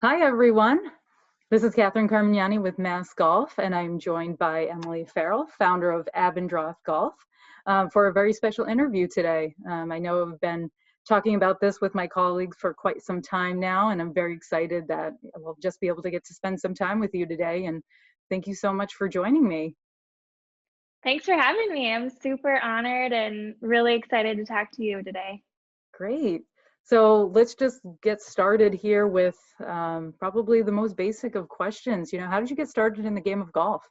Hi, everyone. This is Catherine Carmignani with Mass Golf, and I'm joined by Emily Farrell, founder of Abendroth Golf, for a very special interview today. I know I've been talking about this with my colleagues for quite some time now, and I'm very excited that we'll just be able to get to spend some time with you today. And thank you so much for joining me. Thanks for having me. I'm super honored and really excited to talk to you today. Great. So let's just get started here with probably the most basic of questions. How did you get started in the game of golf?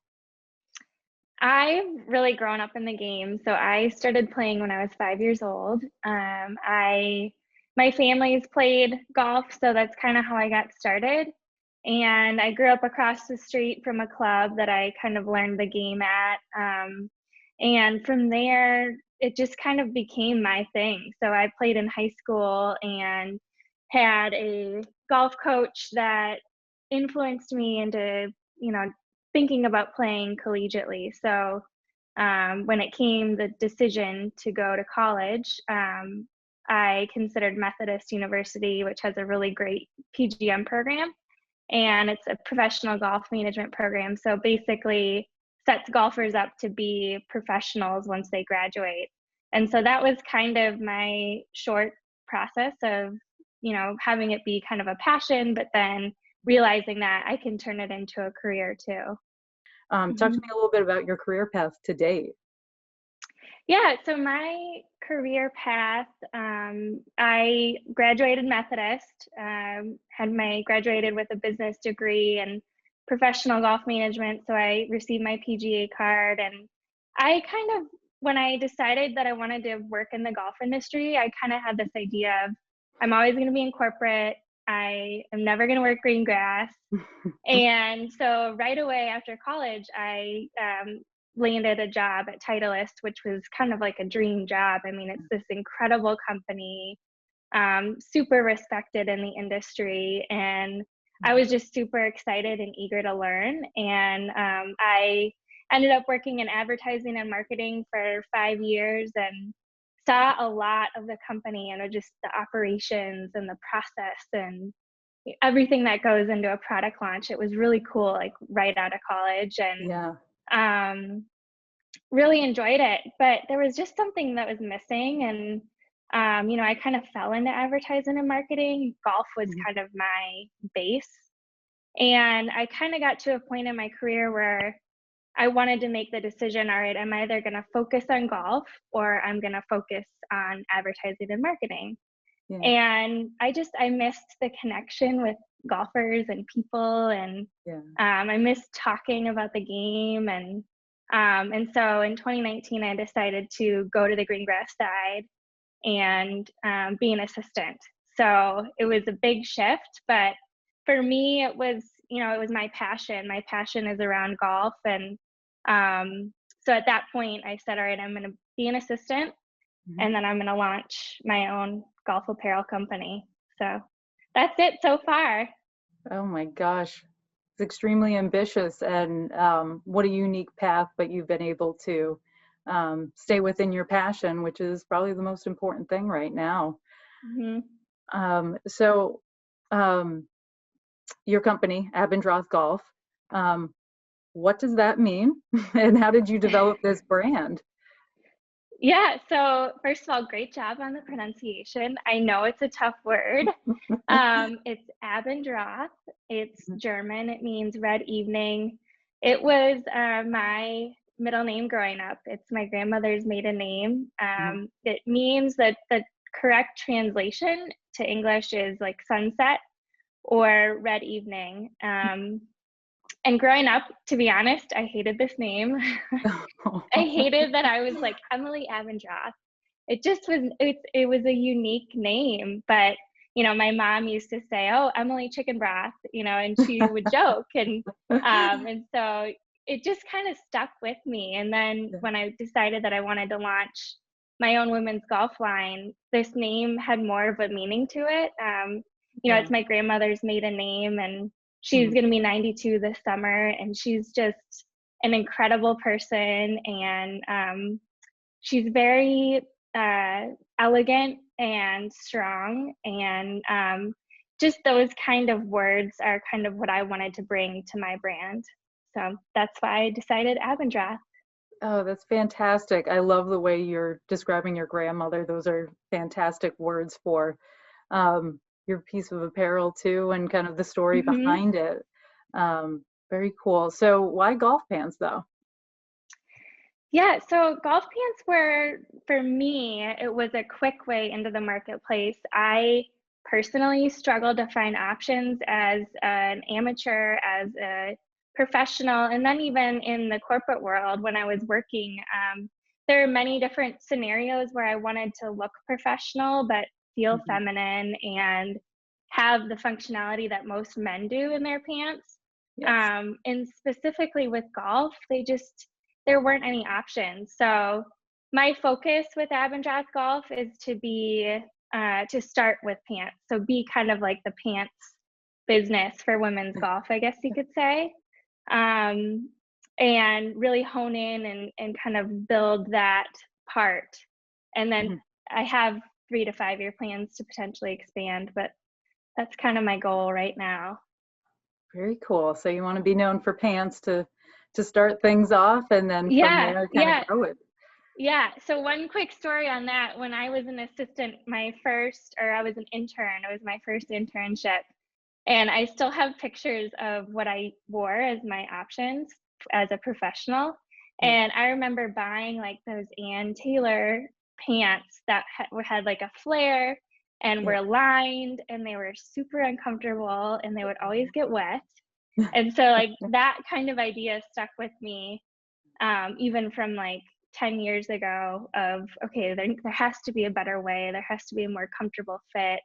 I've really grown up in the game, so I started playing when I was 5 years old. My family's played golf, so that's kind of how I got started. And I grew up across the street from a club that I kind of learned the game at. And from there, it just kind of became my thing. So I played in high school and had a golf coach that influenced me into, you know, thinking about playing collegiately. So when it came the decision to go to college, I considered Methodist University, which has a really great PGM program, and it's a professional golf management program. So basically, sets golfers up to be professionals once they graduate. And so that was kind of my short process of, having it be kind of a passion, but then realizing that I can turn it into a career too. Talk to Mhm. me a little bit about your career path to date. Yeah, so my career path, I graduated Methodist, graduated with a business degree and professional golf management. So I received my PGA card, and I kind of, when I decided that I wanted to work in the golf industry, I kind of had this idea of I'm always going to be in corporate. I am never going to work green grass. And so right away after college, I landed a job at Titleist, which was kind of like a dream job. I mean, it's this incredible company, super respected in the industry. And I was just super excited and eager to learn. And I ended up working in advertising and marketing for 5 years and saw a lot of the company and just the operations and the process and everything that goes into a product launch. It was really cool, like right out of college, and Yeah. um, really enjoyed it. But there was just something that was missing, and I kind of fell into advertising and marketing. Golf was Mhm. kind of my base, and I kind of got to a point in my career where I wanted to make the decision. All right, I'm either going to focus on golf or I'm going to focus on advertising and marketing. Yeah. And I missed the connection with golfers and people, and Yeah. I missed talking about the game. And so in 2019, I decided to go to the green grass side and be an assistant. So it was a big shift, but for me, it was my passion. My passion is around golf, and so at that point, I said, all right, I'm going to be an assistant, Mhm. and then I'm gonna launch my own golf apparel company. So that's it so far. Oh my gosh. It's extremely ambitious and what a unique path, but you've been able to stay within your passion, which is probably the most important thing right now. Mhm. So um, your company, Abendroth Golf, um, what does that mean? And how did you develop this brand? Yeah, so first of all, great job on the pronunciation. I know it's a tough word. It's Abendroth. It's German. It means red evening. It was my middle name growing up. It's my grandmother's maiden name. Mhm. It means that the correct translation to English is like sunset or red evening. And growing up, to be honest, I hated this name. I hated that I was like Emily Avendroth. It was a unique name, but my mom used to say, "Oh, Emily Chicken Broth," and she would joke, and so it just kind of stuck with me. And then Yeah. when I decided that I wanted to launch my own women's golf line, this name had more of a meaning to it. Yeah. It's my grandmother's maiden name, and she's Mhm. going to be 92 this summer, and she's just an incredible person, and she's very uh, elegant and strong, and just those kind of words are kind of what I wanted to bring to my brand. So that's why I decided Abendroth. Oh, that's fantastic. I love the way you're describing your grandmother. Those are fantastic words for your piece of apparel too, and kind of the story Hmm. behind it. Very cool. So why golf pants though? Yeah, so golf pants were, for me, it was a quick way into the marketplace. I personally struggled to find options as an amateur, as a professional, and then even in the corporate world when I was working. There are many different scenarios where I wanted to look professional but feel Mhm. feminine and have the functionality that most men do in their pants. Yes. And specifically with golf, there weren't any options. So my focus with Abendroth Golf is to start with pants. So be kind of like the pants business for women's golf, I guess you could say. Um, and really hone in and kind of build that part. And then Mhm. I have 3 to 5 year plans to potentially expand, but that's kind of my goal right now. Very cool. So you want to be known for pants to start things off, and then from Yeah, there kind of yeah. grow it. Yeah, so one quick story on that, when I was an assistant, I was an intern, it was my first internship, and I still have pictures of what I wore as my options as a professional, Yeah. and I remember buying, like, those Ann Taylor pants that had, like, a flare and Yeah. were lined, and they were super uncomfortable, and they would always get wet, and so, like, that kind of idea stuck with me, even from like 10 years ago of, okay, there has to be a better way, there has to be a more comfortable fit.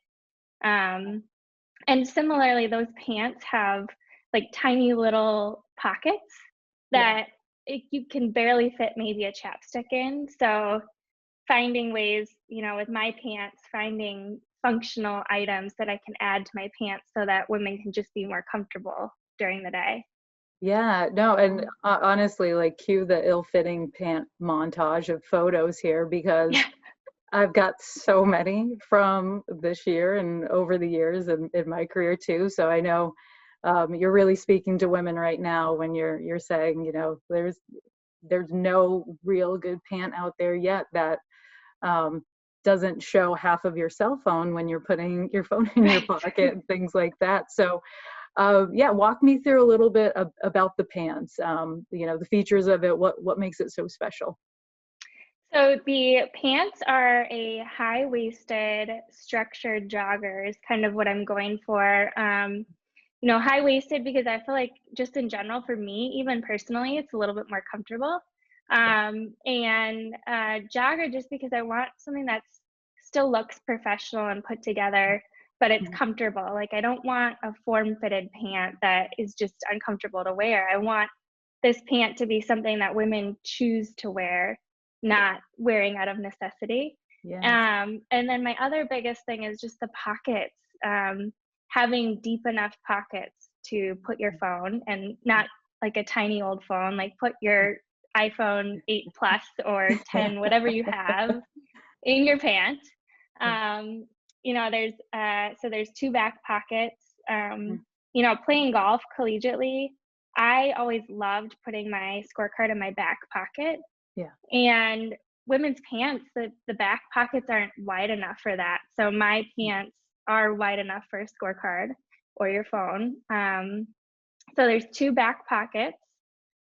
um, and similarly, those pants have like tiny little pockets Yeah. that you can barely fit maybe a chapstick in. So finding ways, with my pants, finding functional items that I can add to my pants so that women can just be more comfortable during the day. Yeah, no, and honestly, like cue the ill-fitting pant montage of photos here because Yeah. I've got so many from this year and over the years in my career too. So I know you're really speaking to women right now when you're saying, there's no real good pant out there yet that um, doesn't show half of your cell phone when you're putting your phone in your Right. pocket and things like that. So yeah, walk me through a little bit about the pants. The features of it. What makes it so special? So the pants are a high-waisted structured jogger is kind of what I'm going for. High-waisted because I feel like just in general for me, even personally, it's a little bit more comfortable. Yeah. And jogger just because I want something that still looks professional and put together, but it's Mhm. comfortable. Like I don't want a form-fitted pant that is just uncomfortable to wear. I want this pant to be something that women choose to wear, Yeah. not wearing out of necessity. Yes. And then my other biggest thing is just the pockets. Having deep enough pockets to put your phone and not like a tiny old phone, like put your iPhone 8 Plus or 10, whatever you have, in your pants. Um, there's two back pockets. Mhm. Playing golf collegiately, I always loved putting my scorecard in my back pocket. Yeah. And women's pants, the back pockets aren't wide enough for that. So my pants are wide enough for a scorecard or your phone. So there's two back pockets,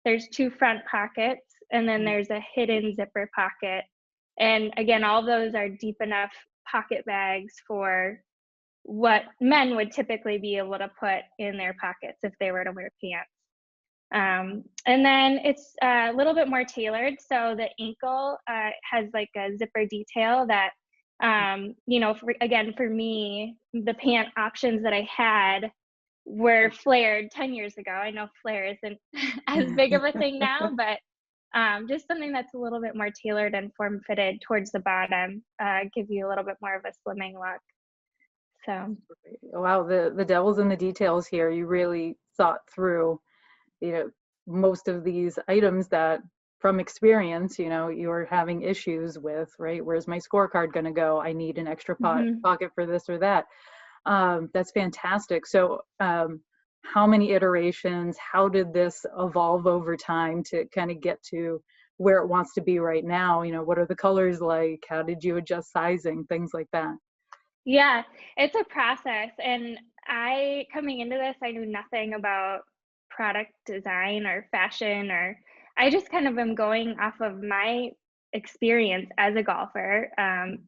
there's two front pockets, and then Mhm. there's a hidden zipper pocket. And again, all those are deep enough pocket bags for what men would typically be able to put in their pockets if they were to wear pants. And then it's a little bit more tailored. So the ankle has like a zipper detail that, for me, the pant options that I had were flared 10 years ago. I know flare isn't as big of a thing now, but just something that's a little bit more tailored and form fitted towards the bottom, give you a little bit more of a slimming look. So, Wow, the devil's in the details here. You really thought through, you know, most of these items that from experience, you're having issues with, right? Where's my scorecard going to go? I need an extra mhm. pocket for this or that. That's fantastic. So how many iterations, how did this evolve over time to kind of get to where it wants to be right now? You know, what are the colors like? How did you adjust sizing, things like that? Yeah, it's a process. And coming into this, I knew nothing about product design or fashion, or I just kind of am going off of my experience as a golfer,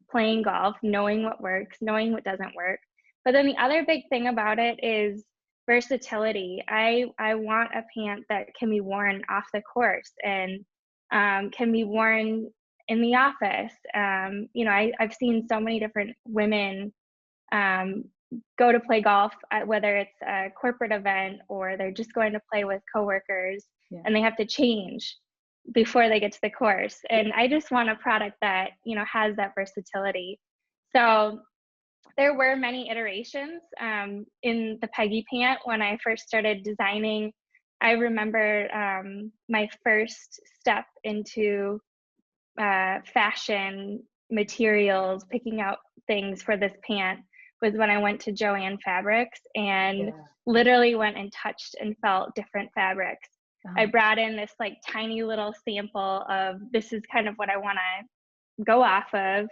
playing golf, knowing what works, knowing what doesn't work. But then the other big thing about it is versatility. I want a pant that can be worn off the course and can be worn in the office. I've seen so many different women um, go to play golf, whether it's a corporate event or they're just going to play with coworkers, Yeah. and they have to change before they get to the course. And I just want a product that, has that versatility. So there were many iterations in the Peggy pant when I first started designing. I remember my first step into fashion materials, picking out things for this pant was when I went to Joann Fabrics and Yeah. literally went and touched and felt different fabrics. I Oh, brought in this like tiny little sample of this is kind of what I want to go off of.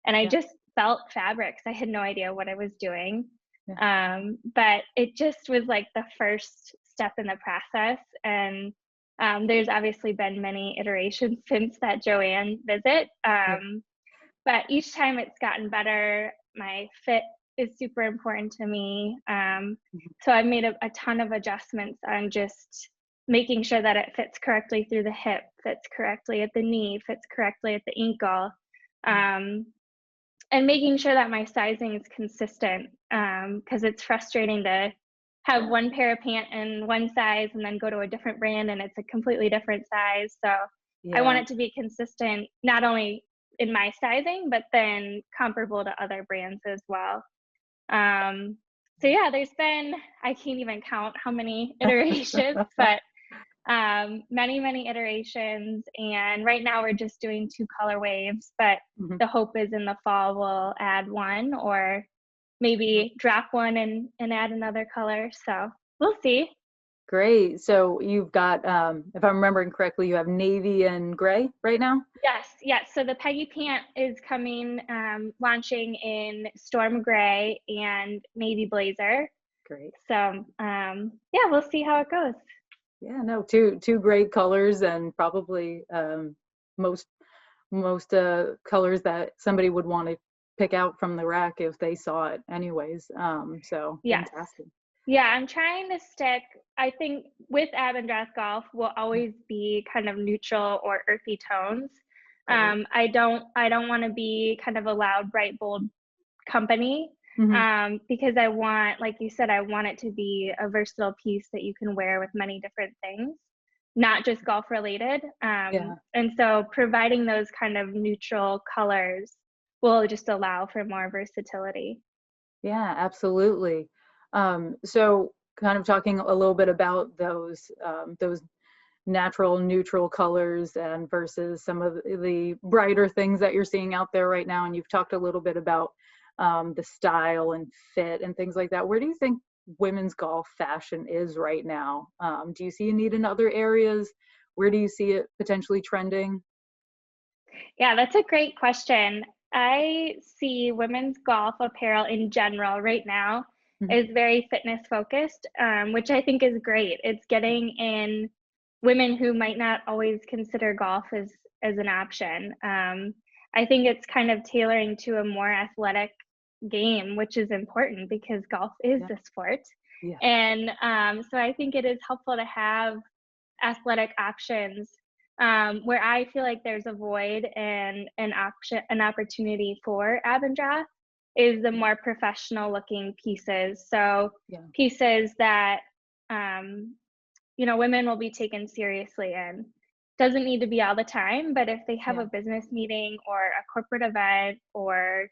And I yeah. just felt fabrics. I had no idea what I was doing. Yeah. But it just was like the first step in the process. And there's obviously been many iterations since that Joann visit. Yeah. But each time it's gotten better. My fit is super important to me. Mhm. So I've made a ton of adjustments on just making sure that it fits correctly through the hip, fits correctly at the knee, fits correctly at the ankle. Yeah. Um, and making sure that my sizing is consistent, because it's frustrating to have one pair of pant in one size and then go to a different brand and it's a completely different size. So I want Yeah. it to be consistent, not only in my sizing, but then comparable to other brands as well. Um, so yeah, there's been, I can't even count how many iterations, but many iterations. And right now we're just doing 2 color waves, but Mhm. the hope is in the fall we'll add one, or maybe drop one and add another color. So we'll see. Great. So you've got, if I'm remembering correctly, you have navy and gray right now? Yes. So the Peggy pant is coming, launching in storm gray and navy blazer. Great. So yeah, we'll see how it goes. Yeah, no, two great colors, and probably most colors that somebody would want to pick out from the rack if they saw it anyways. So Yes. fantastic. Yeah, I'm trying to stick. I think with Abendroth Golf will always be kind of neutral or earthy tones. Great. I don't want to be kind of a loud, bright, bold company, Hmm. because I want, like you said, I want it to be a versatile piece that you can wear with many different things, not just golf related. Yeah. And so providing those kind of neutral colors will just allow for more versatility. Yeah, absolutely. So kind of talking a little bit about those natural neutral colors and versus some of the brighter things that you're seeing out there right now. And you've talked a little bit about the style and fit and things like that. Where do you think women's golf fashion is right now? Do you see a need in other areas? Where do you see it potentially trending? Yeah, that's a great question. I see women's golf apparel in general right now Mhm. is very fitness focused, which I think is great. It's getting in women who might not always consider golf as an option. I think it's kind of tailoring to a more athletic game, which is important because golf is Yeah. the sport. Yeah. And so I think it is helpful to have athletic options, where I feel like there's a void and an opportunity for Abendroth is the more professional looking pieces. So Yeah. pieces that women will be taken seriously in. Doesn't need to be all the time, but if they have Yeah. a business meeting or a corporate event, or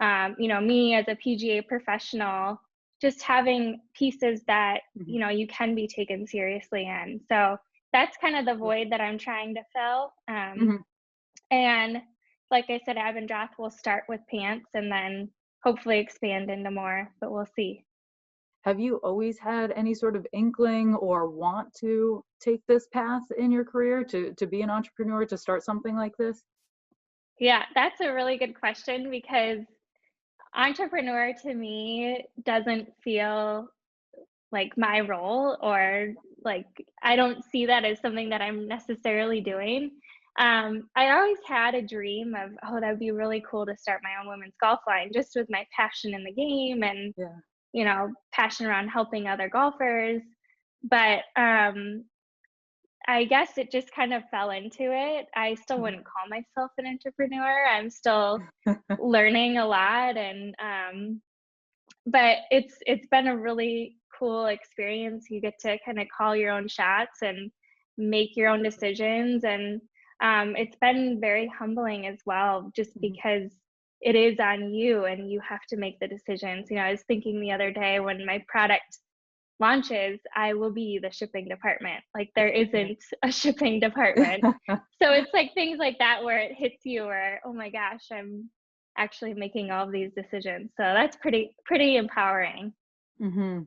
me as a PGA professional, just having pieces that Mhm. you can be taken seriously in. So that's kind of the Yeah. void that I'm trying to fill. Mhm. And like I said, Abendroth will start with pants and then hopefully expand into more, but we'll see. Have you always had any sort of inkling or want to take this path in your career to be an entrepreneur, to start something like this? Yeah, that's a really good question because entrepreneur to me doesn't feel like my role, or like I don't see that as something that I'm necessarily doing. I always had a dream of, oh, that would be really cool to start my own women's golf line, just with my passion in the game and, Yeah. passion around helping other golfers. But I guess it just kind of fell into it. I still Mhm. wouldn't call myself an entrepreneur. I'm still learning a lot, and but it's been a really cool experience. You get to kind of call your own shots and make your own decisions, and it's been very humbling as well, just Mhm. because it is on you and you have to make the decisions. I was thinking the other day, when my product launches, I will be the shipping department. Like, there isn't a shipping department. So it's like things like that where it hits you where, oh my gosh, I'm actually making all of these decisions. So that's pretty empowering. Hmm.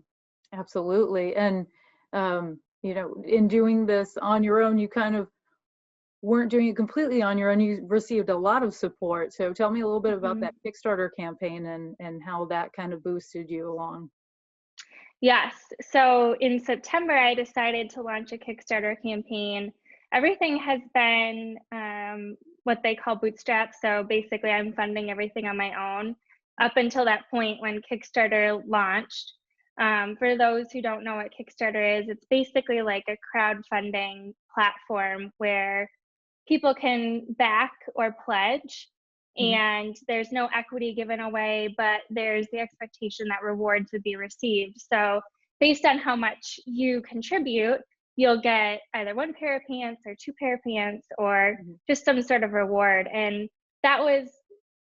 Absolutely. And, in doing this on your own, you kind of weren't doing it completely on your own. You received a lot of support. So tell me a little bit about Mhm. that Kickstarter campaign and how that kind of boosted you along. Yes. So in September, I decided to launch a Kickstarter campaign. Everything has been what they call bootstrap. So basically, I'm funding everything on my own up until that point when Kickstarter launched. For those who don't know what Kickstarter is, it's basically like a crowdfunding platform where people can back or pledge, Mhm. and there's no equity given away, but there's the expectation that rewards would be received. So based on how much you contribute, you'll get either one pair of pants or two pair of pants, or Mhm. just some sort of reward. And that was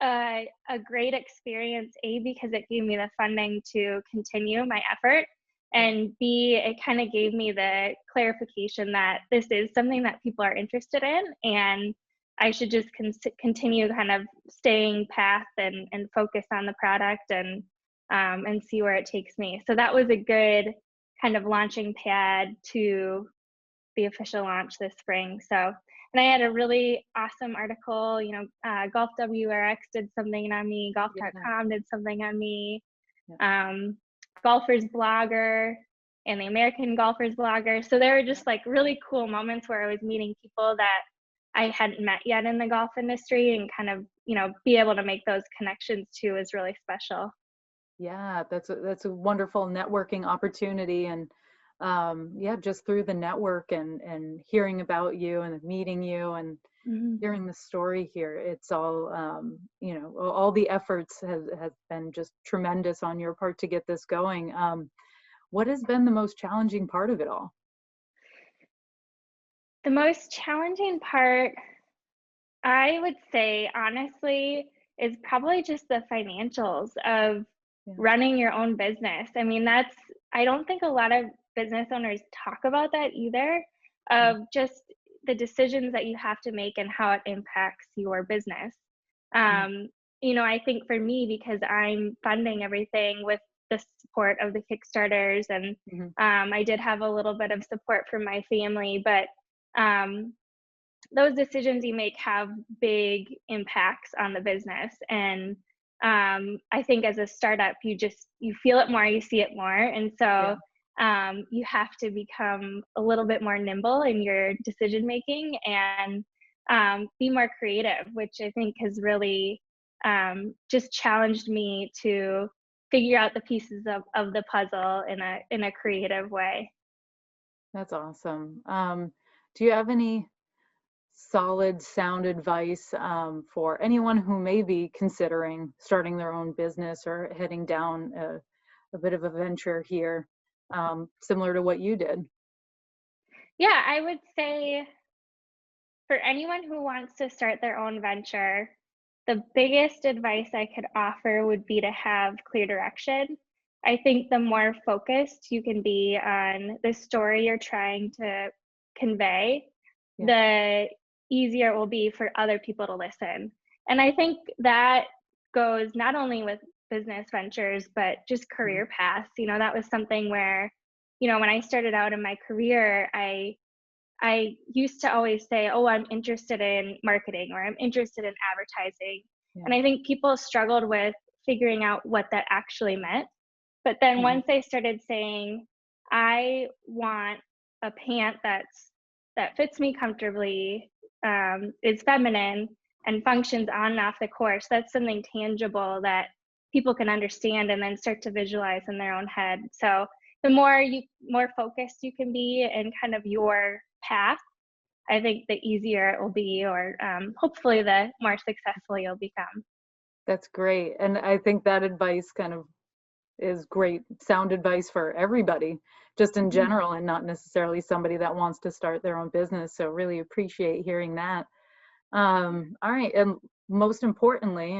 a great experience, A, because it gave me the funding to continue my effort, Yeah. and B, it kind of gave me the clarification that this is something that people are interested in, and I should just continue kind of staying path and focus on the product, and see where it takes me. So that was a good kind of launching pad to the official launch this spring. So, and I had a really awesome article. Golf WRX did something on me, Yeah. golf.com did something on me, Yeah. um, Golfers Blogger and the American Golfers Blogger. So there were just like really cool moments where I was meeting people that I hadn't met yet in the golf industry, and kind of, be able to make those connections too is really special. Yeah, that's a wonderful networking opportunity, and yeah, just through the network and hearing about you and meeting you and Mhm. hearing the story here, it's all all the efforts has been just tremendous on your part to get this going. What has been the most challenging part of it all? The most challenging part, I would say, honestly, is probably just the financials of Yeah. running your own business. I mean, I don't think a lot of business owners talk about that either, Mm. of just the decisions that you have to make and how it impacts your business. Mm. Um, I think for me, because I'm funding everything with the support of the Kickstarters, and Mhm. I did have a little bit of support from my family, but um, those decisions you make have big impacts on the business. And I think as a startup, you feel it more, you see it more, and Yeah. so you have to become a little bit more nimble in your decision making, and be more creative, which I think has really just challenged me to figure out the pieces of the puzzle in a creative way. That's awesome. Do you have any solid sound advice for anyone who may be considering starting their own business or heading down a bit of a venture here, similar to what you did? Yeah, I would say for anyone who wants to start their own venture, the biggest advice I could offer would be to have clear direction. I think the more focused you can be on the story you're trying to convey, Yeah. the easier it will be for other people to listen. And I think that goes not only with business ventures, but just career paths. That was something where, when I started out in my career, I used to always say, oh, I'm interested in marketing or I'm interested in advertising. Yeah. And I think people struggled with figuring out what that actually meant. But then once I started saying, I want a pant that fits me comfortably, is feminine, and functions on and off the course, that's something tangible that people can understand and then start to visualize in their own head. So the more focused you can be in kind of your path, I think the easier it will be, or hopefully the more successful you'll become. That's great. And I think that advice kind of is great, sound advice for everybody, just in general, and not necessarily somebody that wants to start their own business. So really appreciate hearing that. All right. And most importantly,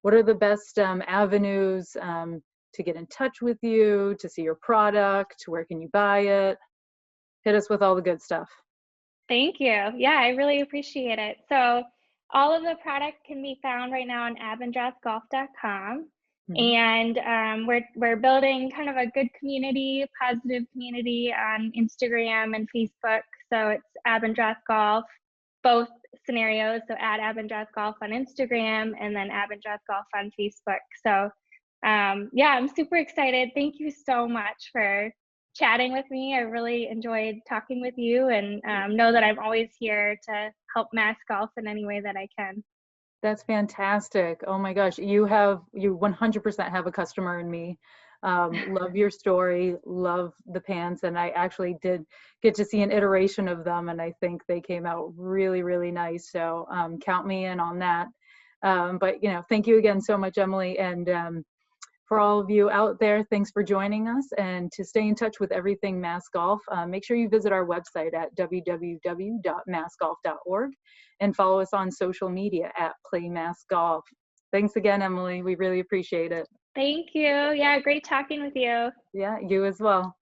what are the best avenues to get in touch with you, to see your product? Where can you buy it? Hit us with all the good stuff. Thank you. Yeah, I really appreciate it. So all of the product can be found right now on abendrothgolf.com. And we're building kind of a good community, positive community on Instagram and Facebook. So it's Abendroth Golf, both scenarios. So at Abendroth Golf on Instagram and then Abendroth Golf on Facebook. So yeah, I'm super excited. Thank you so much for chatting with me. I really enjoyed talking with you, and know that I'm always here to help Mass Golf in any way that I can. That's fantastic. Oh my gosh, you 100% have a customer in me. Love your story, love the pants, and I actually did get to see an iteration of them, and I think they came out really, really nice. So count me in on that. But thank you again so much, Emily, and for all of you out there, thanks for joining us. And to stay in touch with everything Mass Golf, make sure you visit our website at www.massgolf.org and follow us on social media at PlayMassGolf. Thanks again, Emily. We really appreciate it. Thank you. Yeah, great talking with you. Yeah, you as well.